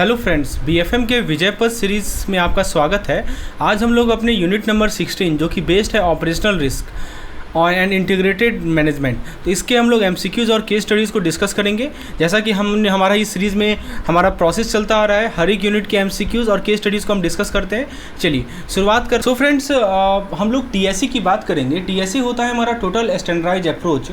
Hello friends, BFM के विजय पथ series में आपका स्वागत है। आज हम लोग अपने यूनिट नंबर 16 जो कि बेस्ड है ऑपरेशनल रिस्क और एंड इंटीग्रेटेड मैनेजमेंट, तो इसके हम लोग एमसीक्यूज़ और केस स्टडीज़ को डिस्कस करेंगे। जैसा कि हमने हमारा इस सीरीज़ में हमारा प्रोसेस चलता आ रहा है, हर एक यूनिट के एमसीक्यूज़ और केस स्टडीज़ को हम डिस्कस करते हैं। चलिए शुरुआत कर। सो फ्रेंड्स, हम लोग टीएससी की बात करेंगे। टीएससी होता है हमारा टोटल स्टैंडर्डाइज अप्रोच,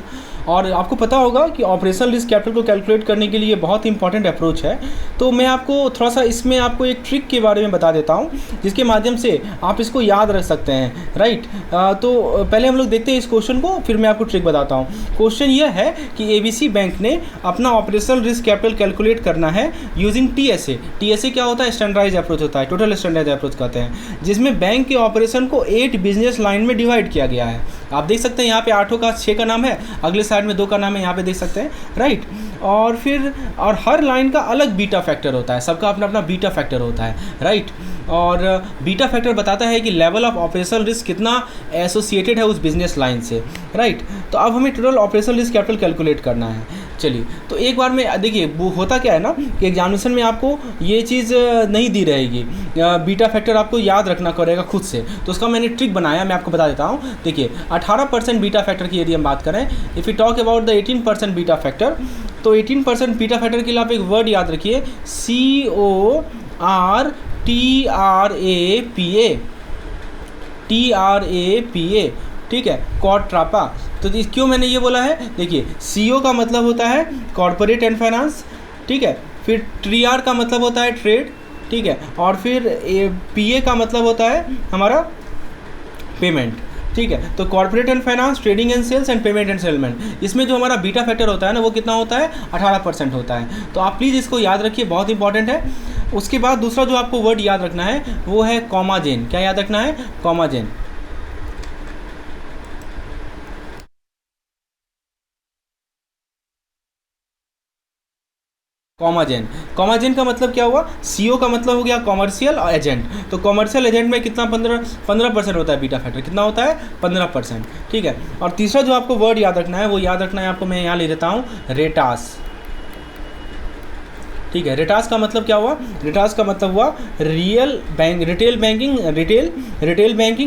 और आपको पता होगा कि ऑपरेशनल रिस्क कैपिटल को कैलकुलेट करने के लिए बहुत इंपॉर्टेंट अप्रोच है। तो मैं आपको थोड़ा सा इसमें आपको एक ट्रिक के बारे में बता देता हूँ, जिसके माध्यम से आप इसको याद रख सकते हैं, राइट। तो पहले हम लोग देखते हैं इस क्वेश्चन को, फिर मैं आपको ट्रिक बताता हूँ। क्वेश्चन यह है कि एबीसी बैंक ने अपना ऑपरेशनल रिस्क कैपिटल कैलकुलेट करना है यूजिंग टीएसए। टीएसए क्या होता है? स्टैंडर्डाइज अप्रोच होता है, टोटल स्टैंडर्डाइज अप्रोच कहते हैं, जिसमें बैंक के ऑपरेशन को 8 बिजनेस लाइन में डिवाइड किया गया है। आप देख सकते हैं यहाँ पे 8 का 6 का नाम है, अगले साइड में 2 का नाम है, यहाँ पे देख सकते हैं, राइट। और हर लाइन का अलग बीटा फैक्टर होता है, सबका अपना अपना बीटा फैक्टर होता है, राइट। और बीटा फैक्टर बताता है कि लेवल ऑफ ऑपरेशनल रिस्क कितना एसोसिएटेड है उस बिजनेस लाइन से, राइट। तो अब हमें total operational risk capital calculate करना है। चलिए, तो एक बार में देखिए वो होता क्या है ना कि एग्जामिनेशन में आपको ये चीज़ नहीं दी रहेगी, बीटा फैक्टर आपको याद रखना पड़ेगा खुद से। तो उसका मैंने ट्रिक बनाया, मैं आपको बता देता हूँ। देखिए 18% बीटा फैक्टर की यदि हम बात करें, if you talk about the 18% beta factor, तो 18% बीटा फैक्टर के लिए आप एक वर्ड याद रखिए, TRAPA, ठीक है, क्वाड्रापा। तो क्यों मैंने ये बोला है? देखिए CO का मतलब होता है कॉर्पोरेट एंड फाइनेंस, ठीक है, फिर TR का मतलब होता है ट्रेड, ठीक है, और फिर PA का मतलब होता है हमारा पेमेंट, ठीक है। तो corporate and finance, trading and sales and payment and settlement, इसमें जो हमारा बीटा फैक्टर होता है ना, वो कितना होता है? 18% होता है। तो आप प्लीज़ इसको याद रखिए, बहुत इंपॉर्टेंट है। उसके बाद दूसरा जो आपको वर्ड याद रखना है वो है कॉमाजेन। क्या याद रखना है? कॉमाजेन। कॉमाजेन का मतलब क्या हुआ? CO का मतलब हो गया कॉमर्शियल और एजेंट। तो कॉमर्शियल एजेंट में कितना 15% होता है बीटा फैक्टर, कितना होता है? 15%, ठीक है। और तीसरा जो आपको वर्ड याद रखना है वो याद रखना है आपको, मैं यहाँ ले देता हूँ, रेटास, ठीक है। रेटास का मतलब क्या हुआ? रेटास का मतलब हुआ रिटेल बैंकिंग,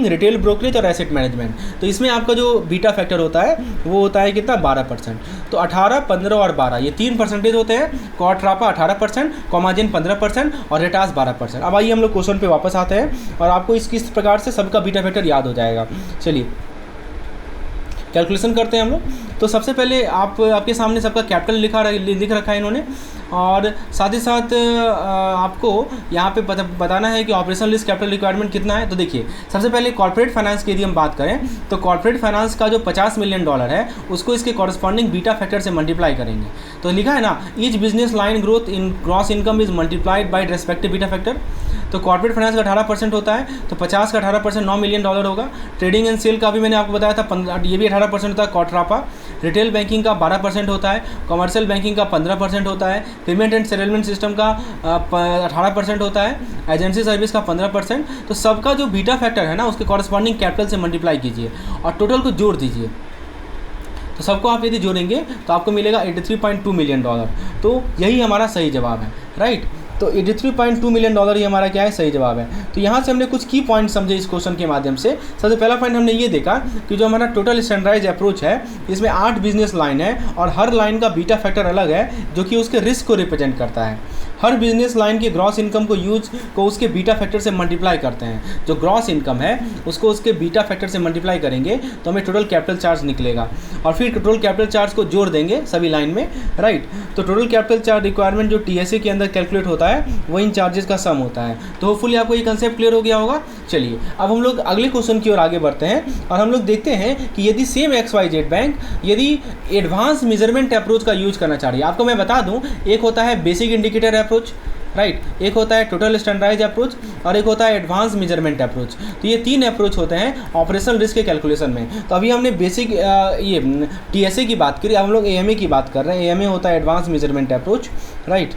रिटेल ब्रोकरेज और एसेट मैनेजमेंट। तो इसमें आपका जो बीटा फैक्टर होता है वो होता है कितना? 12%। तो 18, 15 और 12 ये 3 परसेंटेज होते हैं। क्वाड्रापा 18%, कॉमाजेन 15% और रेटास 12%। अब आइए हम लोग क्वेश्चन पे वापस आते हैं और आपको किस प्रकार से सबका बीटा फैक्टर याद हो जाएगा। चलिए कैलकुलेशन करते हैं हम लोग। तो सबसे पहले आपके सामने सबका कैपिटल लिख रखा है इन्होंने, और साथ ही साथ आपको यहाँ पे बताना है कि ऑपरेशनल रिस्क कैपिटल रिक्वायरमेंट कितना है। तो देखिए सबसे पहले कॉर्पोरेट फाइनेंस की यदि हम बात करें, तो कॉर्पोरेट फाइनेंस का जो $50 मिलियन है उसको इसके कॉरस्पॉन्डिंग बीटा फैक्टर से मल्टीप्लाई करेंगे। तो लिखा है ना, each business line growth in gross income is multiplied by respective beta factor. तो कॉर्पोरेट फाइनेंस का 18% होता है, तो 50 का 18% $9 मिलियन होगा। ट्रेडिंग एंड सेल का भी मैंने आपको बताया था, ये भी 18% होता है, क्वाड्रापा। रिटेल बैंकिंग का 12% होता है, कमर्शियल बैंकिंग का 15% होता है, पेमेंट एंड सेटलमेंट सिस्टम का 18% होता है, एजेंसी सर्विस का 15%। तो सबका जो बीटा फैक्टर है ना उसके कॉरस्पॉन्डिंग कैपिटल से मल्टीप्लाई कीजिए और टोटल को जोड़ दीजिए। तो सबको आप यदि जोड़ेंगे तो आपको मिलेगा $83.2 मिलियन। तो यही हमारा सही जवाब है, राइट। तो $83.2 मिलियन ही हमारा क्या है? सही जवाब है। तो यहाँ से हमने कुछ की पॉइंट समझे इस क्वेश्चन के माध्यम से। सबसे पहला पॉइंट हमने ये देखा कि जो हमारा टोटल स्टैंडर्डाइज अप्रोच है इसमें 8 बिजनेस लाइन है और हर लाइन का बीटा फैक्टर अलग है, जो कि उसके रिस्क को रिप्रेजेंट करता है। हर बिजनेस लाइन के ग्रॉस इनकम को उसके बीटा फैक्टर से मल्टीप्लाई करते हैं। जो ग्रॉस इनकम है उसको उसके बीटा फैक्टर से मल्टीप्लाई करेंगे तो हमें टोटल कैपिटल चार्ज निकलेगा, और फिर टोटल कैपिटल चार्ज को जोड़ देंगे सभी लाइन में, राइट। तो टोटल कैपिटल चार्ज रिक्वायरमेंट जो टीएसए के अंदर कैलकुलेट होता है वो इन चार्जेस का सम होता है। तो होपफुली आपको ये कंसेप्ट क्लियर हो गया होगा। चलिए अब हम लोग अगले क्वेश्चन की ओर आगे बढ़ते हैं और हम लोग देखते हैं कि यदि सेम XYZ बैंक यदि एडवांस मेजरमेंट अप्रोच का यूज करना चाह रही है। आपको मैं बता दूं, एक होता है बेसिक इंडिकेटर अप्रोच, राइट, एक होता है टोटल स्टैंडर्डाइज अप्रोच और एक होता है एडवांस मेजरमेंट अप्रोच। तो ये 3 अप्रोच होते हैं ऑपरेशनल रिस्क के कैलकुलेशन में। तो अभी हमने बेसिक ये टीएसए की बात करी, अब हम लोग AMA की बात कर रहे हैं। AMA होता है एडवांस मेजरमेंट अप्रोच, राइट।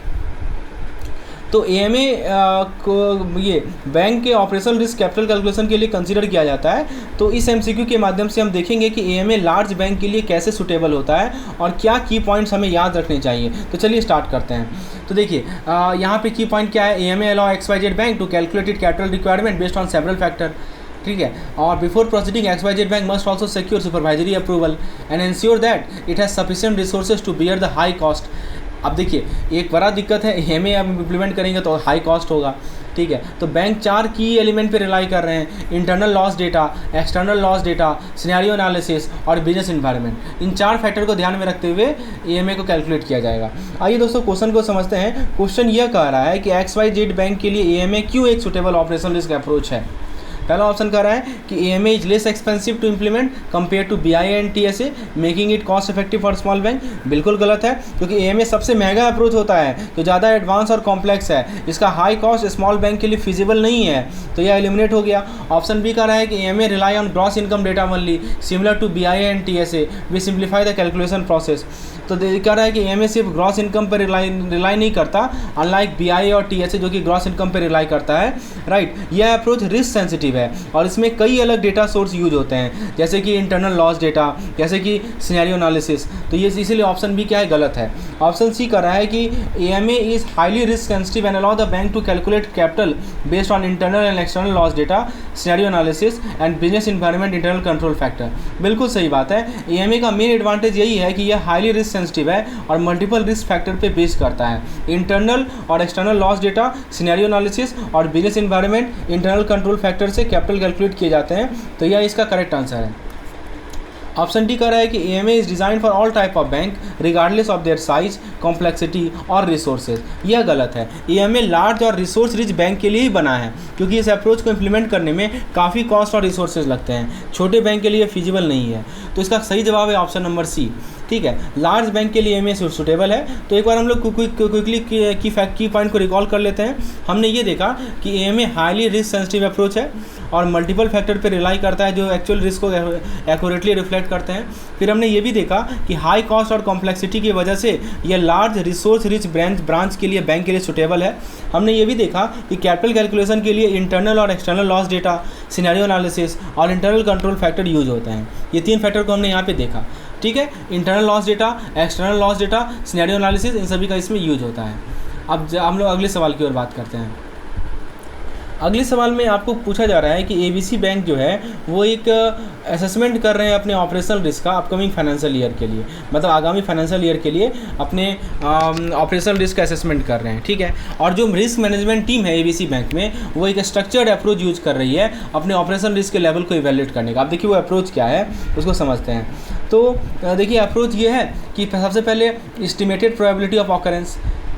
तो AMA को ये बैंक के ऑपरेशनल रिस्क कैपिटल कैलकुलेशन के लिए कंसीडर किया जाता है। तो इस MCQ के माध्यम से हम देखेंगे कि AMA लार्ज बैंक के लिए कैसे सूटेबल होता है और क्या की पॉइंट्स हमें याद रखने चाहिए। तो चलिए स्टार्ट करते हैं। तो देखिए यहाँ पे की पॉइंट क्या है, AMA allow XYZ bank to calculated capital requirement based on several factor, ठीक है। और before proceeding XYZ bank must also secure supervisory approval and ensure that it has sufficient resources to bear the high cost. अब देखिए एक बड़ा दिक्कत है, AMA अब इम्प्लीमेंट करेंगे तो हाई कॉस्ट होगा, ठीक है। तो बैंक 4 की एलिमेंट पे रिलाई कर रहे हैं, internal loss data, external loss data, scenario analysis और बिजनेस इन्वायरमेंट। इन 4 फैक्टर को ध्यान में रखते हुए AMA को कैलकुलेट किया जाएगा। आइए दोस्तों क्वेश्चन को समझते हैं। क्वेश्चन यह कह रहा है कि XYZ बैंक के लिए AMA क्यों एक सुटेबल ऑपरेशनल रिस्क अप्रोच है। पहला ऑप्शन कह रहा है कि AMA is less expensive to implement compare to BIA and TSA making it cost effective for small bank. बिल्कुल गलत है, क्योंकि AMA सबसे महंगा अप्रोच होता है जो ज़्यादा एडवांस और कॉम्प्लेक्स है। इसका हाई कॉस्ट स्मॉल बैंक के लिए फिजिबल नहीं है, तो यह एलिमिनेट हो गया। ऑप्शन बी कह रहा है कि AMA rely on gross income data only similar to BIA and TSA we simplify the calculation process. तो कह रहा है कि AMA सिर्फ ग्रॉस इनकम पर रिलाई नहीं करता, अनलाइक BIA और TSA जो कि ग्रॉस इनकम पर रिलाई करता है, राइट। यह अप्रोच रिस्क सेंसिटिव है और इसमें कई अलग डेटा सोर्स यूज होते हैं, जैसे कि इंटरनल लॉस डेटा, जैसे कि सिनेरियो एनालिसिस। तो ये इसीलिए ऑप्शन बी क्या है, गलत है। ऑप्शन सी कह रहा है कि AMA is highly risk sensitive and allow the bank to calculate capital based on internal and external loss data, scenario analysis and business environment internal control factor. बिल्कुल सही बात है। AMA का मेन एडवांटेज यही है कि यह हाईली रिस्क सेंसिटिव है और मल्टीपल रिस्क फैक्टर पे बेस करता है। इंटरनल और external loss data, scenario analysis और business environment internal control factor से कैपिटल कैलकुलेट किए जाते हैं। तो यह इसका करेक्ट आंसर है। ऑप्शन डी कह रहा है कि AMA is design for all type of bank regardless of their size, complexity और रिसोर्सेज। यह गलत है। AMA लार्ज और रिसोर्स रिच बैंक के लिए ही बना है, क्योंकि इस अप्रोच को इम्प्लीमेंट करने में काफ़ी कॉस्ट और रिसोर्सेज लगते हैं। छोटे बैंक के लिए फिजिबल नहीं है। तो इसका सही जवाब है ऑप्शन नंबर सी, ठीक है। लार्ज बैंक के लिए AMA सूटेबल है। तो एक बार हम लोग क्विकली की पॉइंट को रिकॉल कर लेते हैं। हमने ये देखा कि AMA highly risk sensitive approach है और मल्टीपल फैक्टर पे रिलाई करता है जो एक्चुअल रिस्क को एक्यूरेटली रिफ्लेक्ट करते हैं। फिर हमने ये भी देखा कि हाई कॉस्ट और कॉम्प्लेक्सिटी की वजह से यह लार्ज रिसोर्स रिच ब्रांच के लिए बैंक के लिए सूटेबल है। हमने ये भी देखा कि कैपिटल कैलकुलेशन के लिए इंटरनल और external loss data, scenario analysis और इंटरनल कंट्रोल फैक्टर यूज होते हैं। ये 3 फैक्टर को हमने यहाँ पे देखा, ठीक है। Internal loss data, external loss data, scenario analysis, इन सभी का इसमें यूज होता है। अब हम लोग अगले सवाल की ओर बात करते हैं। अगले सवाल में आपको पूछा जा रहा है कि ABC बैंक जो है वो एक असेसमेंट कर रहे हैं अपने ऑपरेशनल रिस्क का अपकमिंग फाइनेंशियल ईयर के लिए, मतलब आगामी फाइनेंशियल ईयर के लिए अपने ऑपरेशनल रिस्क असेसमेंट कर रहे हैं, ठीक है। और जो रिस्क मैनेजमेंट टीम है ABC बैंक में, वो एक स्ट्रक्चर्ड अप्रोच यूज कर रही है अपने ऑपरेशनल रिस्क के लेवल को इवैल्यूएट करने का। अब देखिए वो अप्रोच क्या है उसको समझते हैं। तो देखिए अप्रोच ये है कि सबसे पहले एस्टिमेटेड प्रोबेबिलिटी ऑफ ऑकरेंस,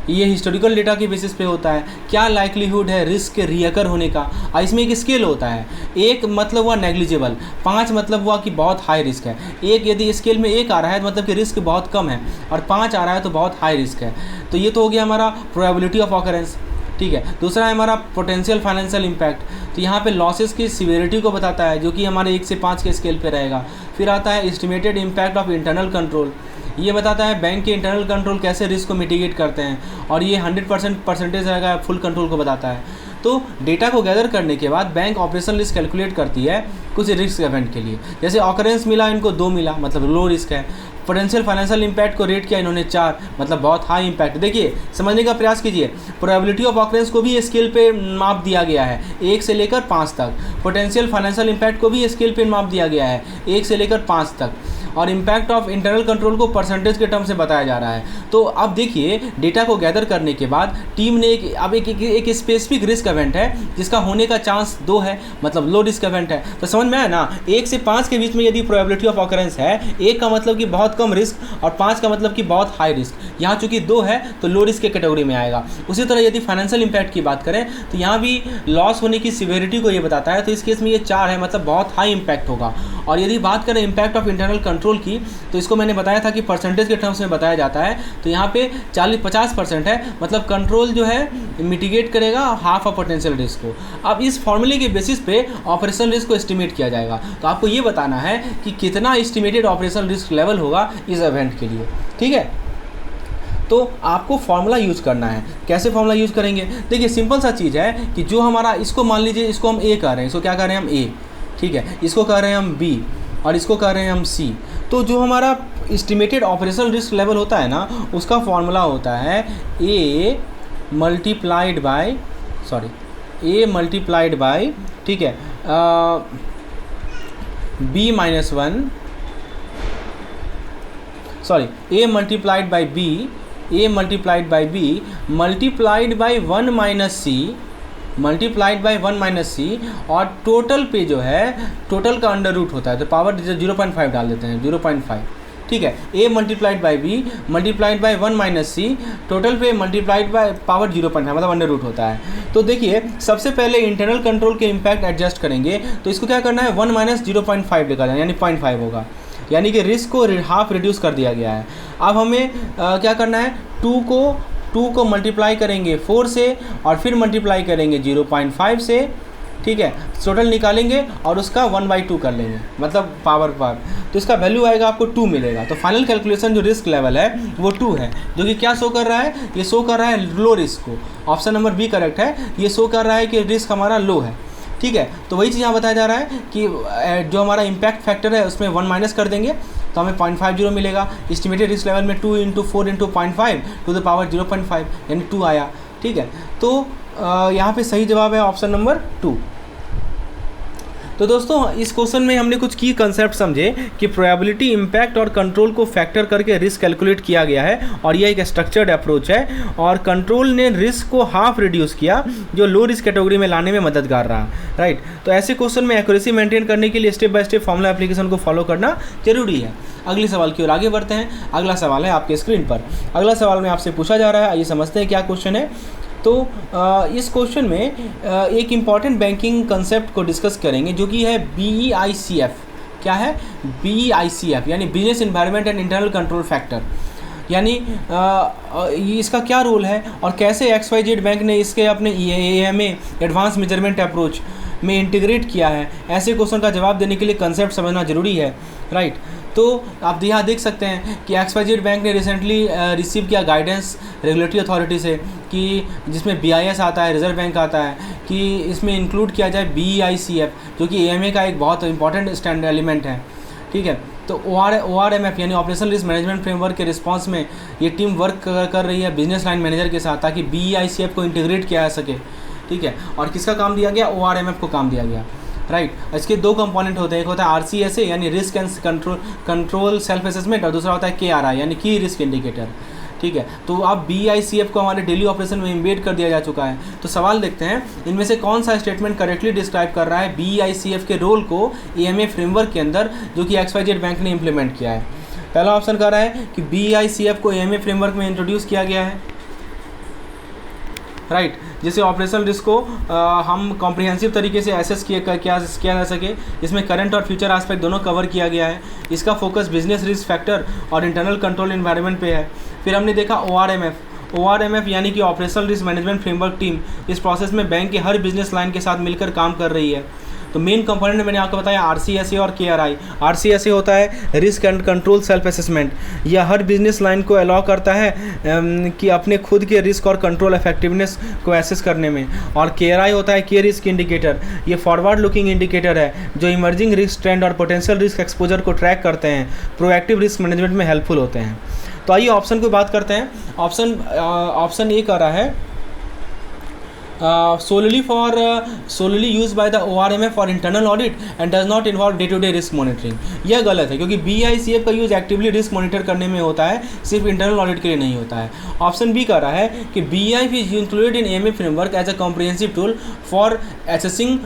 ये हिस्टोरिकल डेटा के बेसिस पे होता है। क्या लाइक्लीहुड है रिस्क के रियकर होने का, इसमें एक स्केल होता है। 1 मतलब हुआ नेग्लिजिबल, 5 मतलब हुआ कि बहुत हाई रिस्क है। एक यदि स्केल में 1 आ रहा है तो मतलब कि रिस्क बहुत कम है, और 5 आ रहा है तो बहुत हाई रिस्क है। तो ये तो हो गया हमारा प्रोबेबिलिटी ऑफ ऑकरेंस, ठीक है। दूसरा है हमारा पोटेंशियल फाइनेंशियल इम्पैक्ट, तो यहाँ पे लॉसेस की सिवियरिटी को बताता है जो कि हमारे 1 से 5 के स्केल पे रहेगा। फिर आता है estimated impact of internal control, ये बताता है बैंक के इंटरनल कंट्रोल कैसे रिस्क को मिटिगेट करते हैं, और ये 100% परसेंटेज रहेगा फुल कंट्रोल को बताता है। तो डेटा को गैदर करने के बाद बैंक ऑपरेशनल रिस्क कैलकुलेट करती है कुछ रिस्क इवेंट के लिए। जैसे ऑकरेंस मिला, इनको 2 मिला, मतलब लो रिस्क है। पोटेंशियल फाइनेंशियल इम्पैक्ट को रेट किया इन्होंने 4, मतलब बहुत हाई इम्पैक्ट। देखिए समझने का प्रयास कीजिए, प्रोबेबिलिटी ऑफ ऑकरेंस को भी स्केल पे माप दिया गया है 1 से लेकर 5 तक। पोटेंशियल फाइनेंशियल इम्पैक्ट को भी स्केल पे माप दिया गया है 1 से लेकर 5 तक। और इम्पैक्ट ऑफ इंटरनल कंट्रोल को परसेंटेज के टर्म से बताया जा रहा है। तो अब देखिए डेटा को गैदर करने के बाद टीम ने एक स्पेसिफिक रिस्क इवेंट है जिसका होने का चांस 2 है, मतलब लो रिस्क इवेंट है। तो समझ में आया ना, 1 से 5 के बीच में यदि प्रोबेबिलिटी ऑफ ऑकरेंस है, 1 का मतलब कि बहुत कम रिस्क और 5 का मतलब कि बहुत हाई रिस्क। यहाँ चूंकि 2 है तो लो रिस्क के कैटेगरी में आएगा। उसी तरह यदि फाइनेंशियल इम्पैक्ट की बात करें तो यहाँ भी लॉस होने की सिवियरिटी को ये बताता है, तो इस केस में ये 4 है, मतलब बहुत हाई इम्पैक्ट होगा। और यदि बात करें इम्पैक्ट ऑफ इंटरनल कंट्रोल की, तो इसको मैंने बताया था कि परसेंटेज के टर्म्स में बताया जाता है। तो यहाँ पे 40-50% है, मतलब कंट्रोल जो है मिटिगेट करेगा हाफ ऑफ पोटेंशियल रिस्क को। अब इस फॉर्मूले के बेसिस पे ऑपरेशनल रिस्क को एस्टिमेट किया जाएगा। तो आपको ये बताना है कि कितना एस्टिमेटेड ऑपरेशनल रिस्क लेवल होगा इस इवेंट के लिए, ठीक है। तो आपको फॉर्मूला यूज़ करना है। कैसे फॉर्मूला यूज़ करेंगे? देखिए सिंपल सा चीज़ है कि जो हमारा, इसको मान लीजिए इसको हम ए कह रहे हैं, इसको क्या कह रहे हैं हम ए, ठीक है, इसको कह रहे हैं हम बी और इसको कह रहे हैं हम सी। तो जो हमारा एस्टिमेटेड ऑपरेशनल रिस्क लेवल होता है ना, उसका फॉर्मूला होता है ए मल्टीप्लाइड बाय ठीक है B minus one, sorry A multiplied by B multiplied by 1 minus C और टोटल पे जो है, टोटल का अंडर रूट होता है तो पावर 0.5 डाल देते हैं, 0.5, ठीक है। A multiplied by B multiplied by 1 minus C, total पे मल्टीप्लाइड बाई पावर 0.5 मतलब अंडर रूट होता है। तो देखिए सबसे पहले इंटरनल कंट्रोल के इम्पैक्ट एडजस्ट करेंगे, तो इसको क्या करना है 1 माइनस 0.5 लेकर जाए, यानी 0.5 होगा, यानी कि रिस्क को हाफ रिड्यूस कर दिया गया है। अब हमें क्या करना है, 2 को मल्टीप्लाई करेंगे 4 से और फिर मल्टीप्लाई करेंगे 0.5 से, ठीक है, टोटल निकालेंगे और उसका 1/2 कर लेंगे, मतलब पावर पर, तो इसका वैल्यू आएगा आपको 2 मिलेगा। तो फाइनल कैलकुलेशन जो रिस्क लेवल है वो 2 है, जो कि क्या शो कर रहा है, ये शो कर रहा है लो रिस्क को। ऑप्शन नंबर बी करेक्ट है, ये शो कर रहा है कि रिस्क हमारा लो है, ठीक है। तो वही चीज़ यहाँ बताया जा रहा है कि जो हमारा इम्पैक्ट फैक्टर है उसमें 1 माइनस कर देंगे तो हमें 0.50 मिलेगा। एस्टिमेटेड रिस्क लेवल में 2 × 4 × 0.5 टू द पावर 0.5 यानी 2 आया, ठीक है। तो यहाँ पे सही जवाब है ऑप्शन नंबर 2। तो दोस्तों इस क्वेश्चन में हमने कुछ की कंसेप्ट समझे कि प्रोबेबिलिटी, इम्पैक्ट और कंट्रोल को फैक्टर करके रिस्क कैलकुलेट किया गया है और यह एक स्ट्रक्चर्ड अप्रोच है और कंट्रोल ने रिस्क को हाफ रिड्यूस किया जो लो रिस्क कैटेगरी में लाने में मददगार रहा, राइट। तो ऐसे क्वेश्चन में एक्यूरेसी मेंटेन करने के लिए step by step formula application को फॉलो करना जरूरी है। अगले सवाल की ओर आगे बढ़ते हैं। अगला सवाल है आपके स्क्रीन पर। अगला सवाल में आपसे पूछा जा रहा है, आइए समझते हैं क्या क्वेश्चन है। तो इस क्वेश्चन में एक इम्पॉर्टेंट बैंकिंग कंसेप्ट को डिस्कस करेंगे जो कि है BEICF। क्या है? BEICF यानी business environment and internal control factor, यानी इसका क्या रोल है और कैसे XYZ बैंक ने इसके अपने EAMA एडवांस मेजरमेंट अप्रोच में इंटीग्रेट किया है। ऐसे क्वेश्चन का जवाब देने के लिए कंसेप्ट समझना जरूरी है, राइट। तो आप यहाँ देख सकते हैं कि XYZ बैंक ने रिसेंटली रिसीव किया गाइडेंस रेगुलेटरी अथॉरिटी से कि जिसमें BIS आता है, रिजर्व बैंक आता है, कि इसमें इंक्लूड किया जाए BEICF जो कि EMA का एक बहुत इंपॉर्टेंट स्टैंड एलिमेंट है, ठीक है। तो ORMF यानी ऑपरेशनल रिस्क मैनेजमेंट फ्रेमवर्क के रिस्पांस में ये टीम वर्क कर रही है बिजनेस लाइन मैनेजर के साथ ताकि BEICF को इंटीग्रेट किया जा सके, ठीक है। और किसका काम दिया गया? ORMF को काम दिया गया, राइट। इसके दो कंपोनेंट होते हैं, एक होता है RCSA यानी risk and control self assessment और दूसरा होता है KRI यानी की रिस्क इंडिकेटर, ठीक है। तो अब BEICF को हमारे डेली ऑपरेशन में इम्बेड कर दिया जा चुका है। तो सवाल देखते हैं इनमें से कौन सा स्टेटमेंट करेक्टली डिस्क्राइब कर रहा है BEICF के रोल को EMA फ्रेमवर्क के अंदर जो कि XYZ बैंक ने इम्प्लीमेंट किया है। पहला ऑप्शन कह रहा है कि BEICF को EMA फ्रेमवर्क में इंट्रोड्यूस किया गया है, राइट। जिससे ऑपरेशनल रिस्क को हम कॉम्प्रिहेंसिव तरीके से एसेस किया जा सके। इसमें करंट और फ्यूचर एस्पेक्ट दोनों कवर किया गया है। इसका फोकस बिजनेस रिस्क फैक्टर और इंटरनल कंट्रोल एनवायरनमेंट पे है। फिर हमने देखा ORMF यानी कि operational risk management framework team इस प्रोसेस में बैंक के हर बिजनेस लाइन के साथ मिलकर काम कर रही है। तो मेन कंपोनेंट मैंने आपको बताया RCSA और KRI। RCSA होता है risk and control self assessment, यह हर बिजनेस लाइन को अलाउ करता है कि अपने खुद के रिस्क और कंट्रोल इफेक्टिवनेस को एसेस करने में। और KRI होता है की रिस्क इंडिकेटर, ये फॉरवर्ड लुकिंग इंडिकेटर है जो इमर्जिंग रिस्क ट्रेंड और पोटेंशियल रिस्क एक्सपोजर को ट्रैक करते हैं, प्रोएक्टिव रिस्क मैनेजमेंट में हेल्पफुल होते हैं। तो आइए ऑप्शन की बात करते हैं। ऑप्शन ए कह रहा है solely used by the ORMF for internal audit and does not involve day-to-day risk monitoring। यह गलत है क्योंकि BEICF का यूज़ एक्टिवली रिस्क मॉनिटर करने में होता है, सिर्फ इंटरनल ऑडिट के लिए नहीं होता है। ऑप्शन बी कह रहा है कि BEICF is included in EMA framework as a comprehensive tool for assessing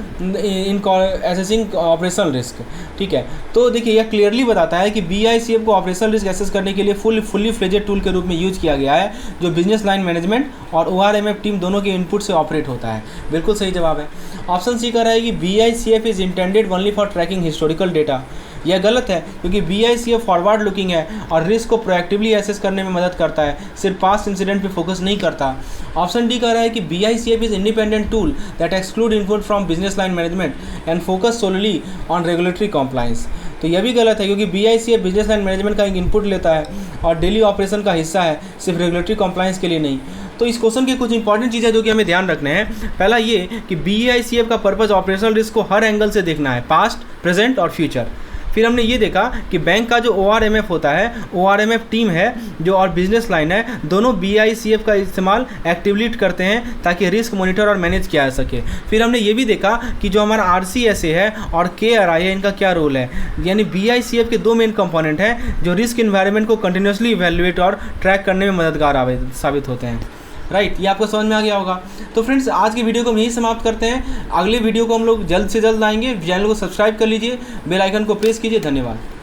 operational risk, ठीक है। तो देखिए यह क्लियरली बताता है कि BEICF को ऑपरेशनल रिस्क एसेस करने के लिए फुल्ली फ्लेजेड टूल के रूप में यूज किया गया है जो बिजनेस लाइन मैनेजमेंट और ORMF टीम दोनों के इनपुट से ऑपरेट होता है। बिल्कुल सही जवाब है। ऑप्शन सी कह रहा है कि BEICF is intended only for tracking historical data. यह गलत है क्योंकि BEICF फॉरवर्ड लुकिंग है और रिस्क को प्रोएक्टिवली एसेस करने में मदद करता है, सिर्फ पास्ट इंसिडेंट पे फोकस नहीं करता। ऑप्शन डी कह रहा है कि BEICF is independent tool that exclude input from business line management and focus solely on regulatory compliance. तो यह भी गलत है, क्योंकि BICF बिजनेस लाइन मैनेजमेंट का एक इनपुट लेता है और डेली ऑपरेशन का हिस्सा है, सिर्फ रेगुलेटरी कंप्लायंस के लिए नहीं। तो इस क्वेश्चन के कुछ इंपॉर्टेंट चीज़ें जो कि हमें ध्यान रखना है। पहला ये कि BICF का पर्पज़ ऑपरेशनल रिस्क को हर एंगल से देखना है, पास्ट, प्रेजेंट और फ्यूचर। फिर हमने ये देखा कि बैंक का जो ORMF होता है, ORMF टीम है जो और बिजनेस लाइन है, दोनों BICF का इस्तेमाल एक्टिवली करते हैं ताकि रिस्क मॉनिटर और मैनेज किया जा सके। फिर हमने ये भी देखा कि जो हमारा RCSA है और KRI है, इनका क्या रोल है। यानी BICF के दो मेन कंपोनेंट हैं जो रिस्क इन्वायरमेंट को कंटिन्यूसली इवेल्युएट और ट्रैक करने में मददगार साबित होते हैं। राइट, ये आपको समझ में आ गया होगा। तो फ्रेंड्स, आज की वीडियो को हम यही समाप्त करते हैं। अगले वीडियो को हम लोग जल्द से जल्द आएंगे। चैनल को सब्सक्राइब कर लीजिए, बेल आइकन को प्रेस कीजिए। धन्यवाद।